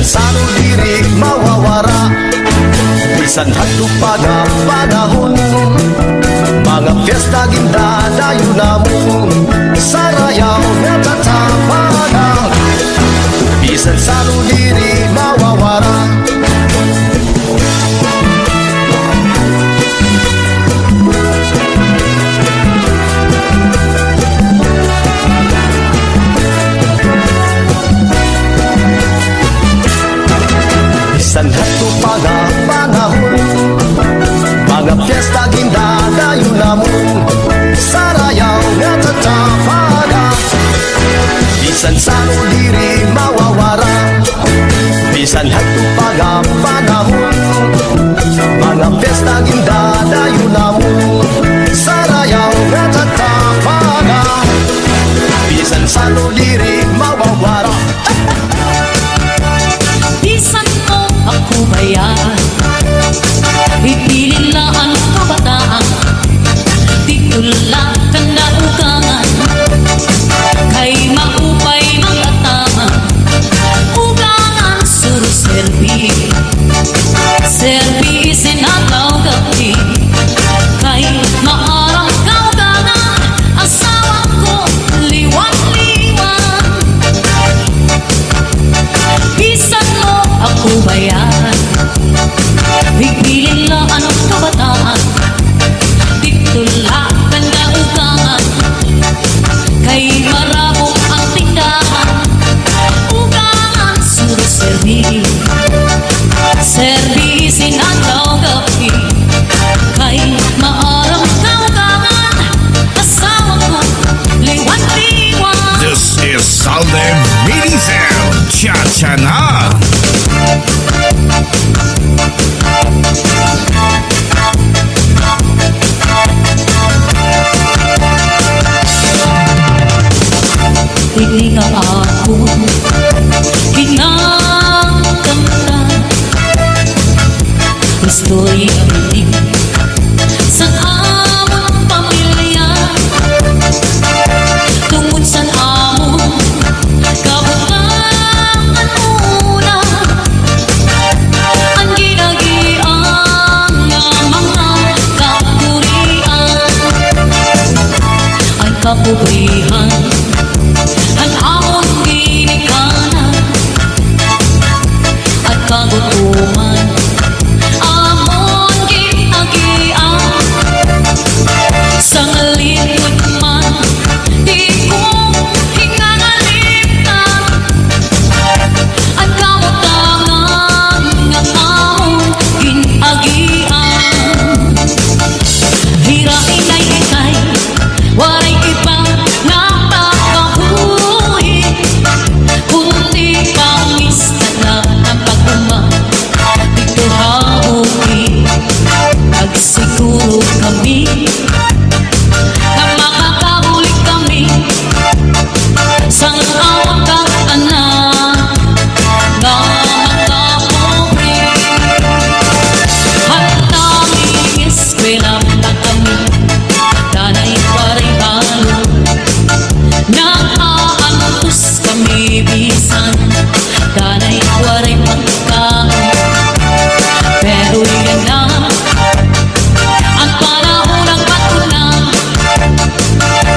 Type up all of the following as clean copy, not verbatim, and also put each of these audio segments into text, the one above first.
Bisan sano diri mawawara, bisan hagtupag ang panahon. Mga fiesta gindadayo namon sa rayaw nga tatapagan. Bisan sano diri mawawara. Bisan hagtupag ang panahon, mga fiesta gindadayo namon sa rayaw nga tatapagan. Bisan sano diri mawawara, bisan hagtupag ang panahon, mga fiesta gindadayo namon sa rayaw nga tatapagan. Bisan sano diri mawawara. Bisan mo ako bayan, ipilin lang ang kabataan. Di tulad kandaugangan, kay maupay maglatangan. Ugangan suru serbi, serbi isinataw gabi. Kay maarang kaugangan, asawa ko liwan-liwan. Bisan mo ako bayan, ipilin lang ang kabataan. Di tulad kandaugangan, kay marabong ang tindahan. Ugangan suru serbi, serbi isinataw gabi. Kay maarang kaugangan, asawa ko liwan-liwan. This is Southern Mini Sound Cha-Cha Na. Hindi ka ako kinakanta. Istorya ini sa amon pamilya, tungod sa amon kabutangan muna. Ang ginagian nga mga kapurian, ang kapubrihan, ang amon ginikanan, at kagutuman, amon ginagian. Sa ngalingkod man, di ko hingangaliptan. At kamutangan nga amon ginagian. Hirain ay ikay, waray ibang napakabuhi, kundi pangista na ang paguma. Dito habuhi, nagsiguro kami na makakabulik kami sa awang katanan na makapobre. At naming eskwela pa kami, danay paray halo, naaantos kami bisan, danay waray pagkaon. Pero yan na ang panahon ng patulang,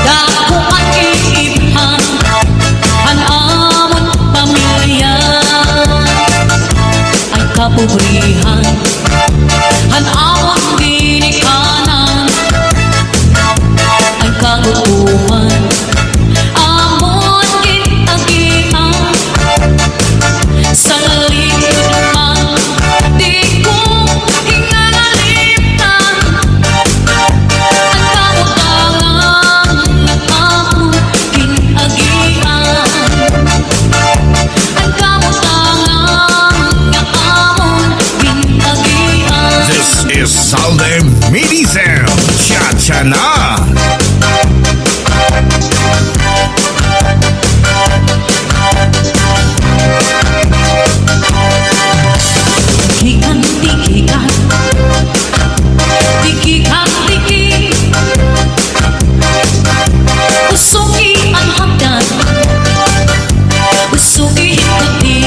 dako ang iibhan, ang amon pamilya. Ang kapobrihan, ang amon ginikanan, ang kagutuman, amon ginagian. Sa lingkod man, di ko hingangaliptan. Ang kabutangan ng amon ginagian, ang kabutangan ng amon ginagian. This is Southern Mini Sound Cha-Cha Na. Tikikan, tikikan, tikikan, tiki. Usuki ang hagdan, usuki ikuti.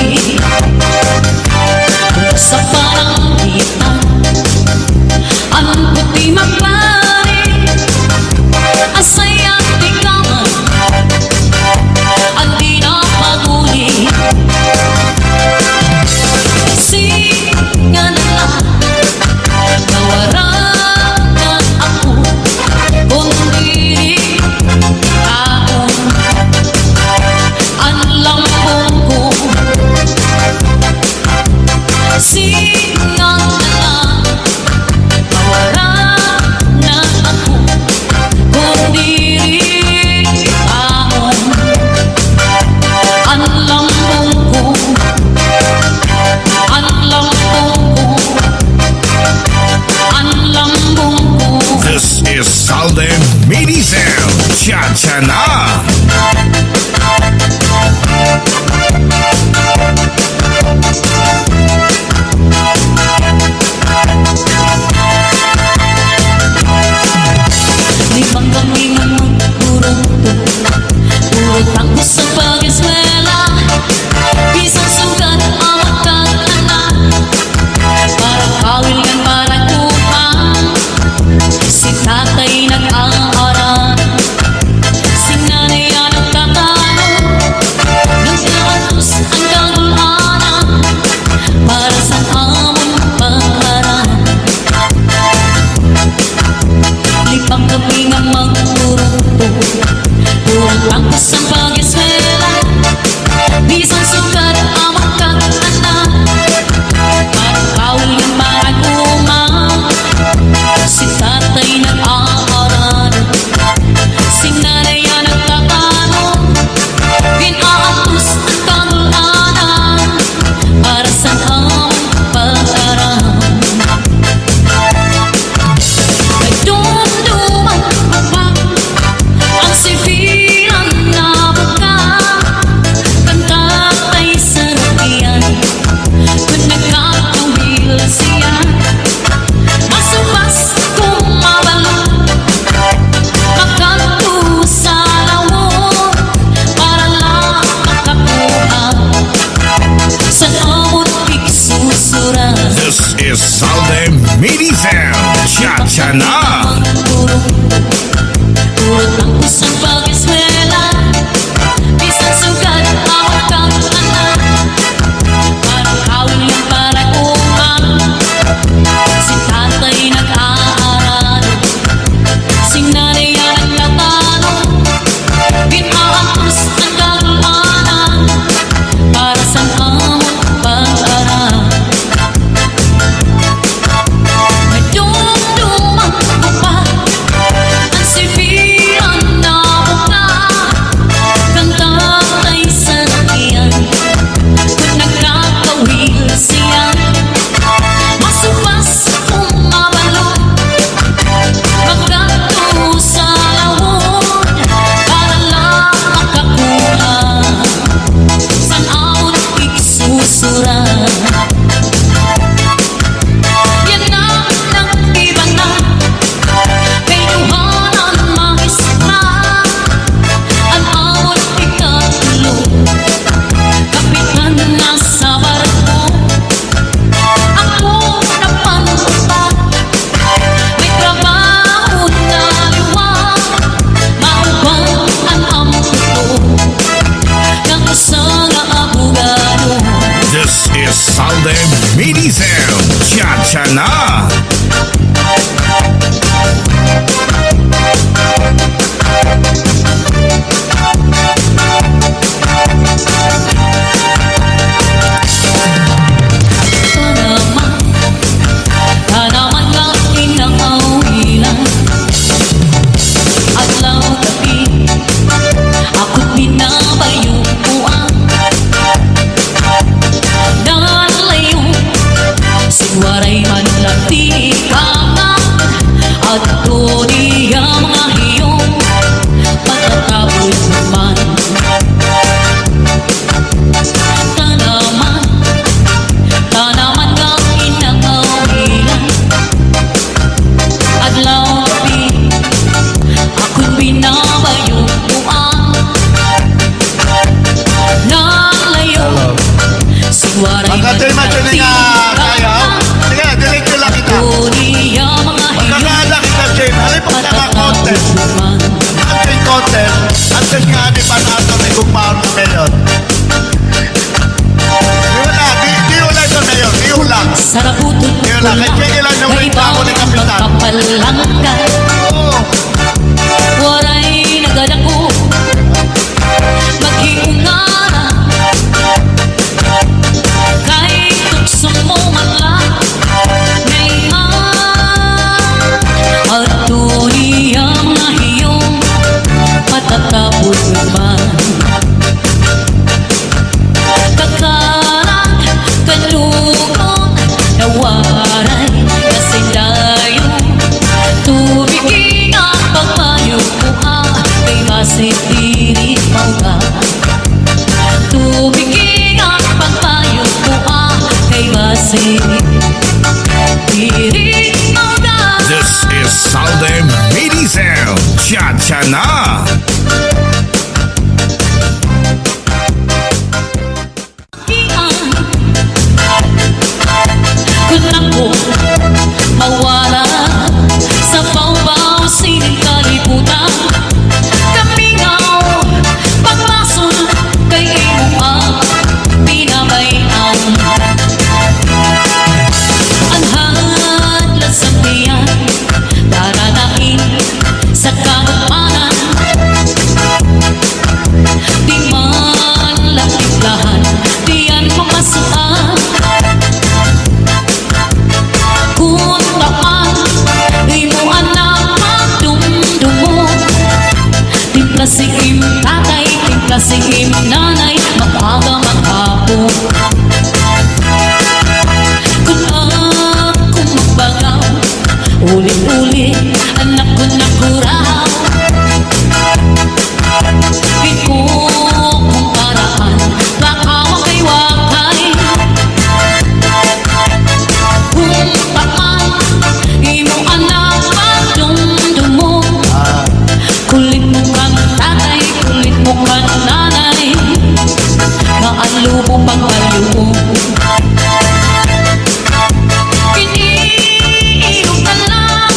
Cha-cha na! Purot ang kusang pag-eskwela, bisan sugat awat kang anak. Parang hawin lang para umang, si tatay nag-aaral, si nanay ang nagtanong, binaangkos ang kagulaanan, para sa among pag-aral. May dumduman ko pa ang sibiran na mukha, kang tatay sa nakiyan, kung nagkakawil siya. Masupas kung mabalo, magdato sa lawon, para lang makakuha sa awon iksusura. Yan na nag-iba na, may duhanan mahistra, ang awon ikatulo, kapitan na sa barko. Ako naman pa, may trabaho na liwag, maubang ang amputo, ng isang abogado. This is Salde Medicel. Cha-cha na! Tanaman nga inaawilan, adlaw gabi, ako't binabayuan. Nalayo, sigwaray man latikangan, at niya mga hiyong patatapos naman. Tanaman nga inaawilan, adlaw gabi, ako't binabayuan. Nalayo, sigwaray man Pagkatoy masyado nga kaya, sige, delete ko lang kita. niya mga hiyong Pagkakala kita, Jane, halip ang naka-content. naman. Ang content, antes nga di pa nato may kumparo na ngayon. Di wala ito ngayon, di wala. Sarabutot ko Yun lang, lang, kaya lang yung wait ako ni Kapitan. magkapalangkan. Oo, Waray nagadako, maghiungara, kahit tuksong mo man lang, ngayon, at niya mga hiyong patatapos naman. Kakarang kalugon, nawaray kasi dayo, tubigin ang pagmayukuha, kay masitirit mauga. Tubigin ang pagmayukuha, kay masitirit mauga. This is Salde Medicel. Cha-cha na! Kung ako mawala sa bawbaw sining kalibutan, kamingaw paglason kay imo ang pinabayan. Ang hadlan sa tiyan, daranain sa kanupanan, di man lahat diyan mamasukan. Kung taan, imo anak magdumdumo, timpla si im tatay, timpla si im nanay, mag-aga maghapon. Kung ako magbagaw, uli-uli, anak ko nakuraw. Iko kung paraan, baka wakay-wakay. Kung taan, imo anak magdumdumo, kulit mo kang tatay, kulit mo kang nanay, naalubong pagkalubong. Iniinom ka lang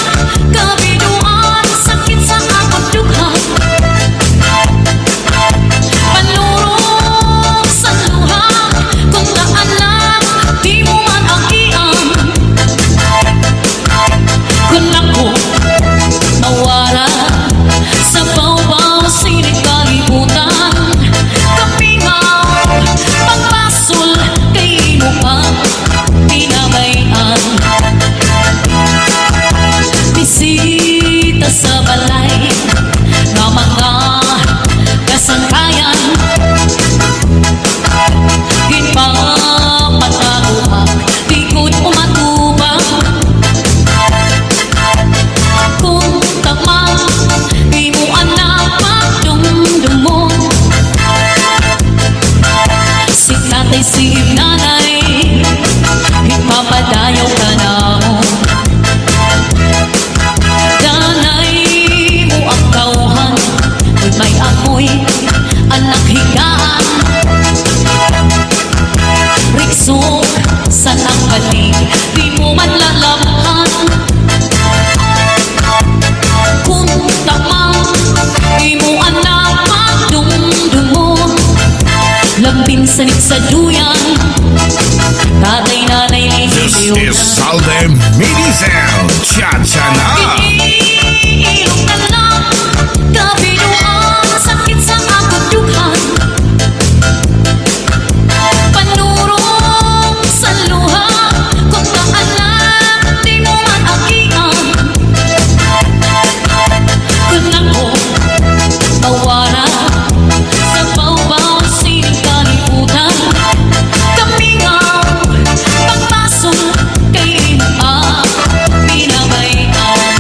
Tatay si nanay, ipapadayaw ka na mo. Danay mo ang kauhan, kung may amoy, anak higaan. Riksok sa nakalig, di mo man lalamhan. Kung tamang, di mo anak magdumdumon. Lambing sanip sa duyan, tatay nanay This liliw is na. Salde Medicel. Cha-cha na. Ilong na lang, kabinuan, sakit sa akong dughan. Panurong sa luha, kung kaanak, di mo man akian. Kung ako, mawala, sa bawbaw sining kalibutan. Kamingaw, pagpasok kay Rima, pinabayaan.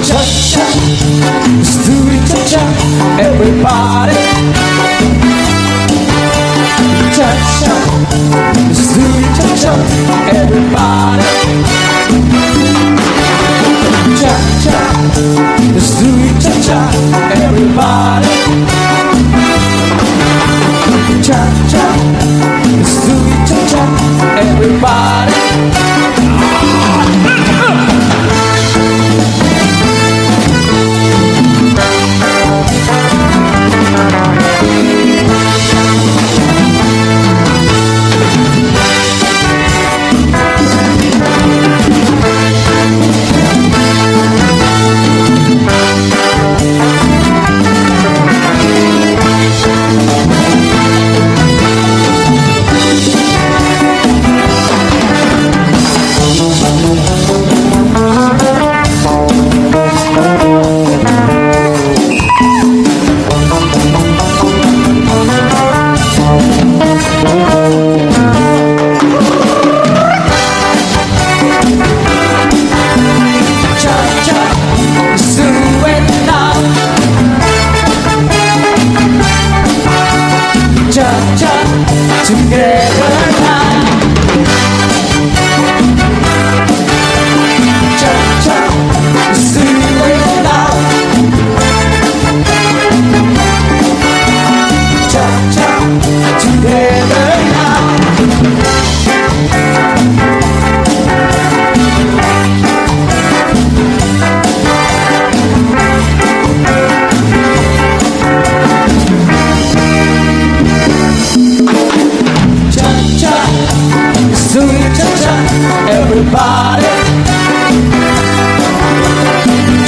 Cha-cha, let's do it cha-cha, everybody. Cha-cha, let's do it cha-cha, everybody. Cha-cha, let's do it cha-cha, everybody. Cha-cha, let's do it cha-cha, everybody. Together now, cha-cha, let's do it now. Cha-cha, together now. Let's do it cha-cha, everybody.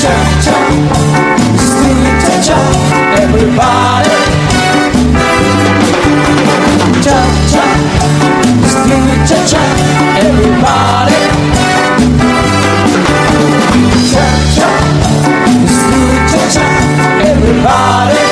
Cha-cha, let's do it cha-cha, everybody. Cha-cha, let's do it cha-cha, everybody. Cha-cha, let's do it cha-cha, everybody.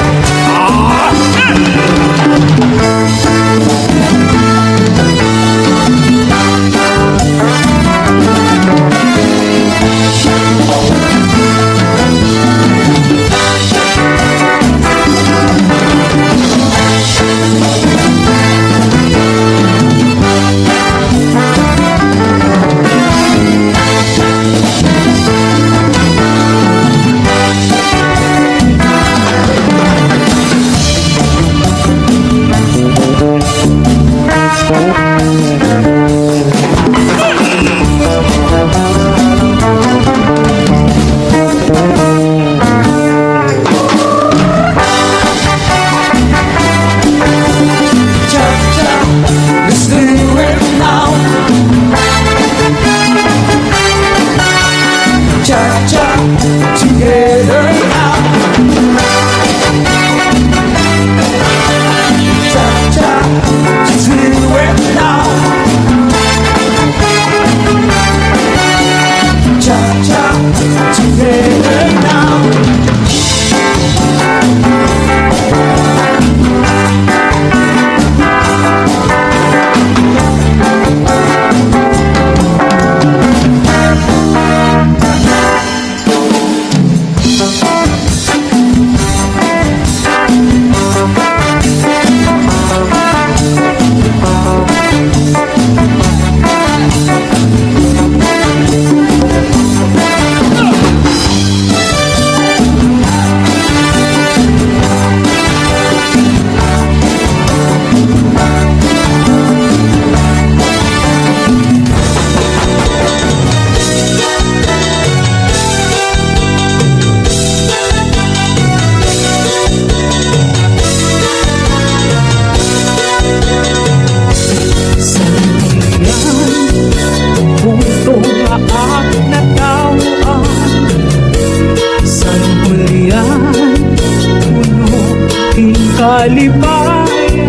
kalipayan.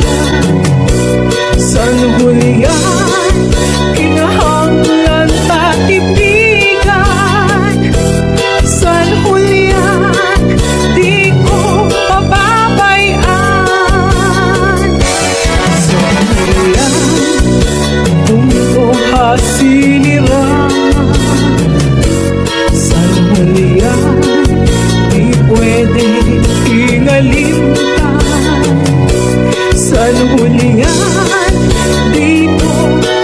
San Julian, kinahanglan tatipigan. San Julian, di ko pababayaan. San Julian, tunto hasiliran. San Julian, di pwede ingalimtan. San Julian, di ko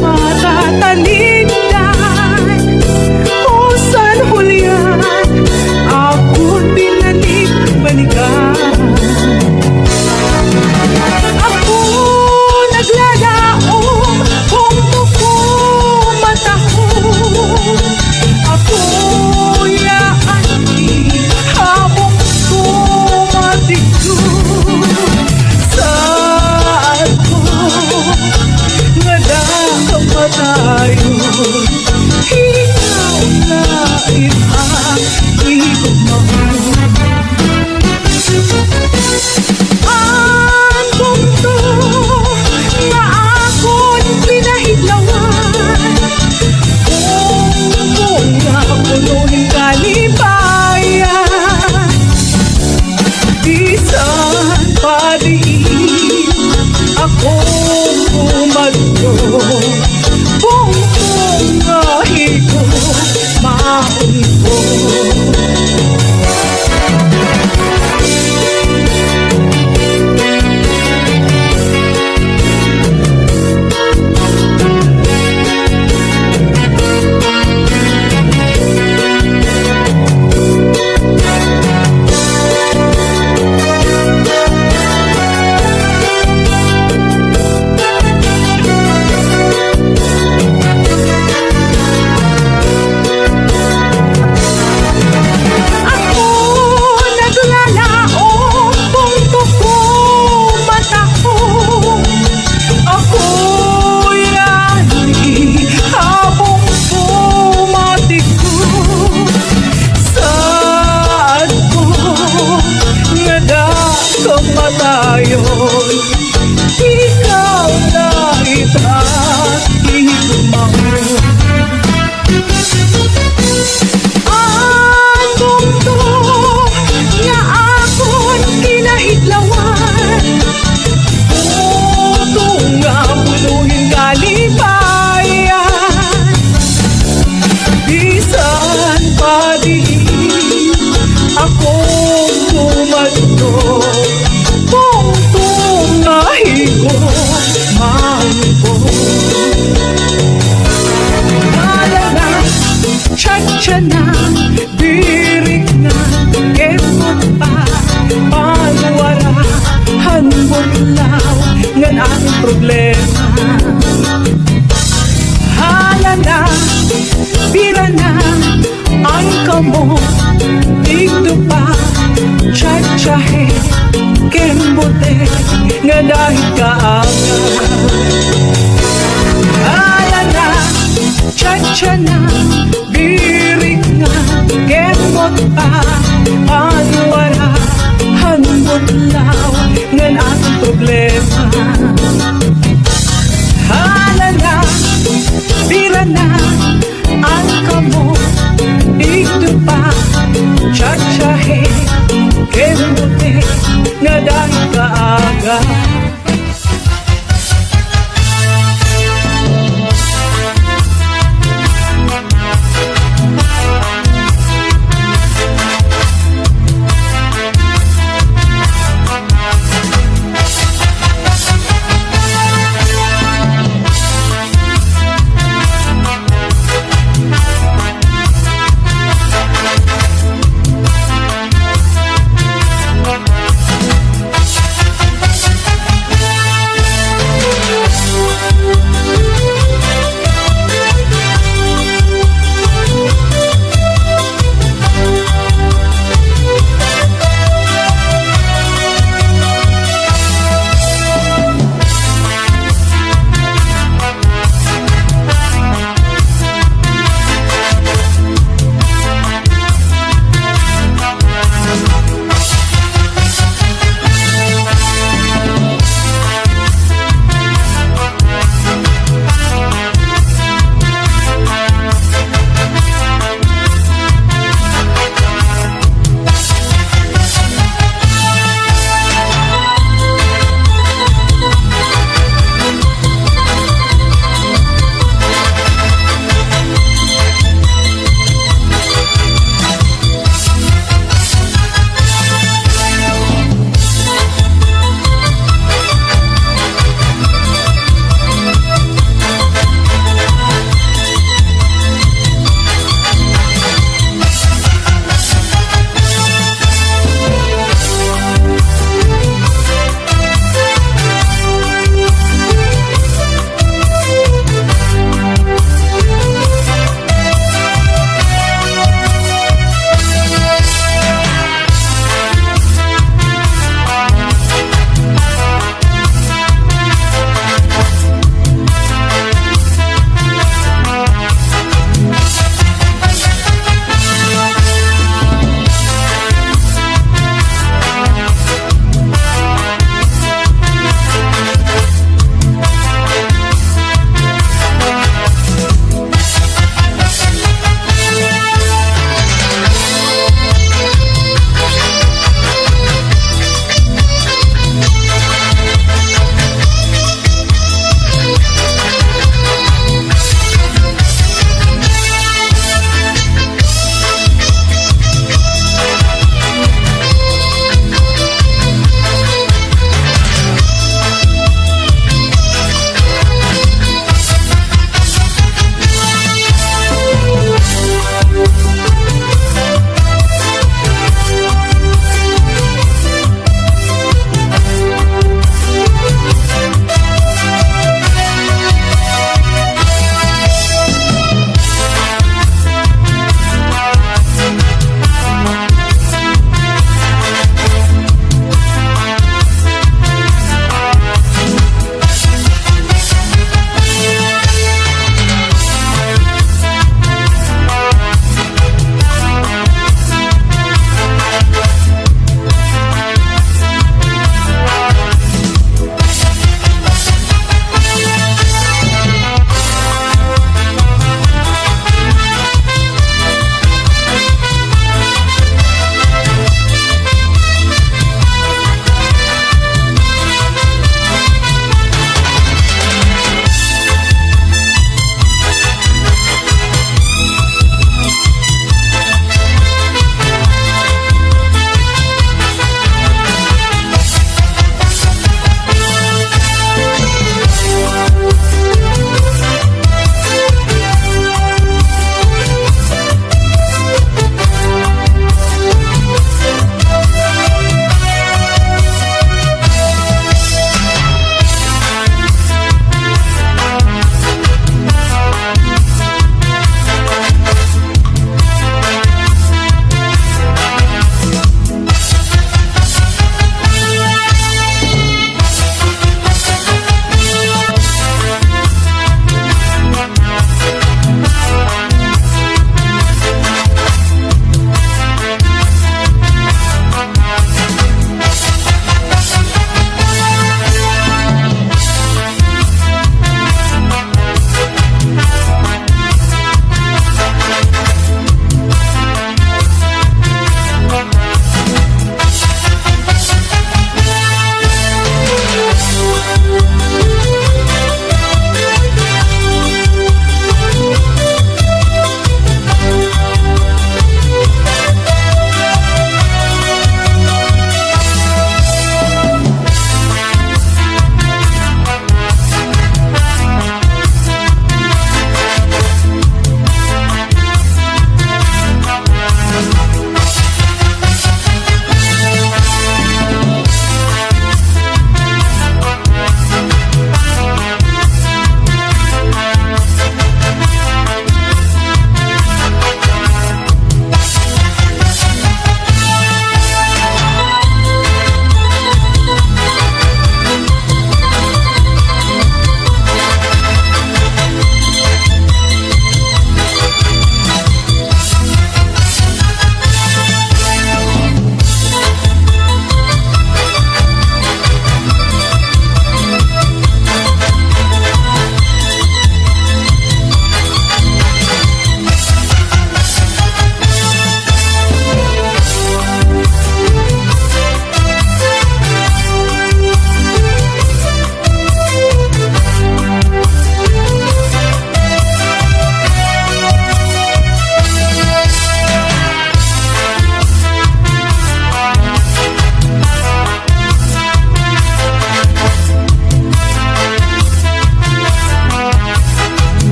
matataligan. O San Julian, ako'y binalik-balikan. Ako naglalaong kung tuko mata ko. Ako'y aandi habang tumatikso. Saan ko nadakapatayon? Ikaw na ang igumang. Ang bugto nga ako'y pinahidlawan. Kung nga punuhin kalibayan, bisan pa diin akong umadto. Kung nga higos maunto. Ako naglalaong kung tuko mata ko. Ako'y rani habang pumatikso. Saan ko nadakapatayon? Ikaw na igumang. Ang bugto nga ako'y kinahidlawan. Kung nga punuhin kalibayan, bisan pa diin akong tumadto. Kung nga higos maunto. Malala, tsa-tsa na, birik na, kemot pa, panwara, hanbulaw, ngan ang problema. Hala na, bira na, ang kamot, dito pa, tsa-tsahe,